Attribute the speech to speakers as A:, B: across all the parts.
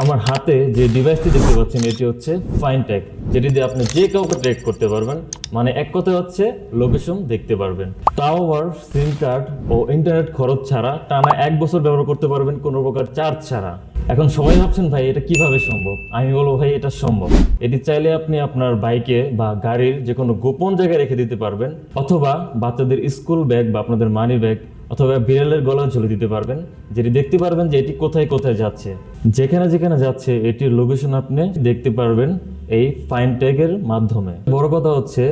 A: আমার হাতে যে ডিভাইসটি দেখতে পাচ্ছেন এটি হচ্ছে ফাইন ট্যাগ, যেটি দিয়ে আপনি যে কাউকে ট্র্যাক করতে পারবেন। মানে এক কথায় হচ্ছে লোকেশন দেখতে পারবেন, তাও আবার সিম কার্ড ও ইন্টারনেট খরচ ছাড়া টানা 1 বছর ব্যবহার করতে পারবেন কোনো প্রকার চার্জ ছাড়া। এখন সবাই ভাবছেন ভাই এটা কিভাবে সম্ভব, আমি বলবো ভাই এটা সম্ভব। এটি চাইলে আপনি আপনার বাইকে বা গাড়ির যে কোনো গোপন জায়গায় রেখে দিতে পারবেন, অথবা বাচ্চাদের স্কুল ব্যাগ বা আপনাদের মানি ব্যাগ অথবা বিড়ালের গলা ঝুলে দিতে পারবেন, যেটি দেখতে পারবেন যে এটি কোথায় কোথায় যাচ্ছে। যেখানে যেখানে যাচ্ছে এটির লোকেশন আপনি দেখতে পারবেন এই ফাইন ট্যাগের মাধ্যমে। বড় কথা হচ্ছে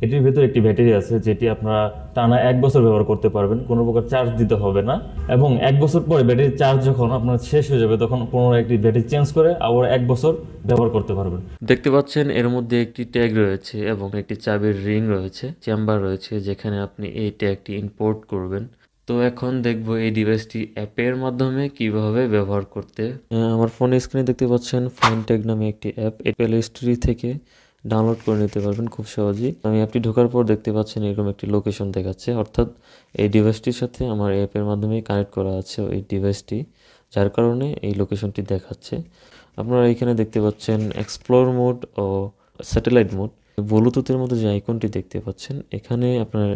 A: এটির ভিতরে একটি ব্যাটারি আছে, যেটি আপনারা টানা 1 বছর ব্যবহার করতে পারবেন, কোনো প্রকার চার্জ দিতে হবে না। এবং 1 বছর পরে ব্যাটারির চার্জ যখন আপনার শেষ হয়ে যাবে তখন পুনরায় একটি ব্যাটারি চেঞ্জ করে আবার 1 বছর ব্যবহার করতে পারবেন।
B: দেখতে পাচ্ছেন এর মধ্যে একটি ট্যাগ রয়েছে এবং একটি চাবির রিং রয়েছে, চেম্বার রয়েছে যেখানে আপনি এই ট্যাগটি ইম্পোর্ট করবেন। তো এখন দেখব এই ডিভাইসটি অ্যাপের মাধ্যমে কিভাবে ব্যবহার করতে। আমার ফোনের স্ক্রিনে দেখতে পাচ্ছেন ফাইন ট্যাগ নামে একটি অ্যাপ, প্লে স্টোর থেকে ডাউনলোড করে নিতে পারবেন খুব সহজেই। আমি অ্যাপটি ঢোকার পর দেখতে পাচ্ছেন এরকম একটি লোকেশন দেখাচ্ছে, অর্থাৎ এই ডিভাইসটির সাথে আমার অ্যাপের মাধ্যমে কানেক্ট করা আছে এই ডিভাইসটি, যার কারণে এই লোকেশনটি দেখাচ্ছে। আপনারা এখানে দেখতে পাচ্ছেন এক্সপ্লোর মোড ও স্যাটেলাইট মোড। ব্লুটুথের মধ্যে যে আইকনটি দেখতে পাচ্ছেন এখানে আপনারা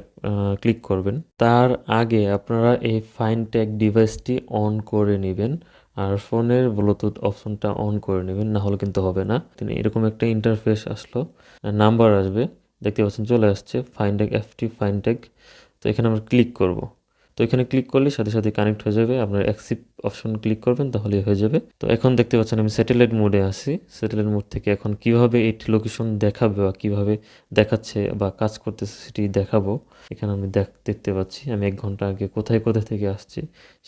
B: ক্লিক করবেন। তার আগে আপনারা এই ফাইন ট্যাগ ডিভাইসটি অন করে নেবেন আর ফোনের ব্লুটুথ অপশনটা অন করে নেবেন, না হলে কিন্তু হবে না। এরকম একটা ইন্টারফেস আসলো, নাম্বার আসবে, দেখতে পাচ্ছেন চলে আসছে fine tag FT fine tag. তো এখানে আমরা ক্লিক করব। তো এখানে ক্লিক করলে সাথে সাথে কানেক্ট হয়ে যাবে, আপনার অ্যাকসেপ্ট অপশন ক্লিক করবেন তাহলেই হয়ে যাবে। তো এখন দেখতে পাচ্ছেন আমি স্যাটেলাইট মোডে আছি। স্যাটেলাইট মোড থেকে এখন কিভাবে এই লোকেশন দেখাবে বা কিভাবে দেখাচ্ছে বা কাজ করতেছে সেটি দেখাবো। এখানে আমি দেখতে পাচ্ছি আমি 1 ঘন্টা আগে কোথায় কোথায় থেকে আসছি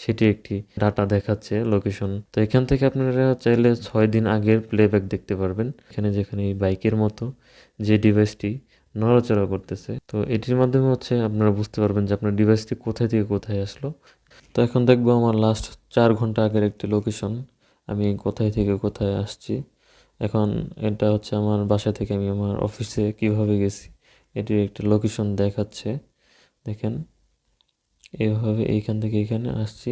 B: সেটি একটি ডাটা দেখাচ্ছে লোকেশন। তো এখান থেকে আপনারা চাইলে 6 দিন আগের প্লেব্যাক দেখতে পারবেন। এখানে যেখানে এই বাইকের মতো যে ডিভাইসটি নড়াচড়া করতেছে, তো এটির মাধ্যমে হচ্ছে আপনারা বুঝতে পারবেন যে আপনার ডিভাইসটি কোথায় থেকে কোথায় আসলো। তো এখন দেখবো আমার লাস্ট 4 ঘন্টা আগের একটি লোকেশন, আমি কোথায় থেকে কোথায় আসছি। এখন এটা হচ্ছে আমার বাসা থেকে আমি আমার অফিসে কিভাবে গেছি এটির একটি লোকেশন দেখাচ্ছে। দেখেন এইভাবে এইখান থেকে এখানে আসছি।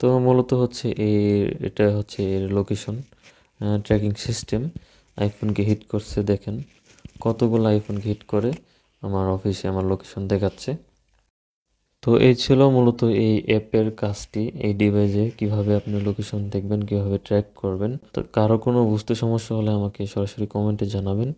B: তো মূলত হচ্ছে এটা হচ্ছে এর লোকেশন ট্র্যাকিং সিস্টেম। আইফোনকে হিট করছে, দেখেন কতগুলো আইফোনকে হিট করে আমার অফিসে আমার লোকেশন দেখাচ্ছে। তো এই ছিল মূলত এই অ্যাপের কাজটি, এই ডিভাইসে কিভাবে আপনি লোকেশন দেখবেন, কিভাবে ট্র্যাক করবেন। তো কারো কোনো বুঝতে সমস্যা হলে আমাকে সরাসরি কমেন্টে জানাবেন।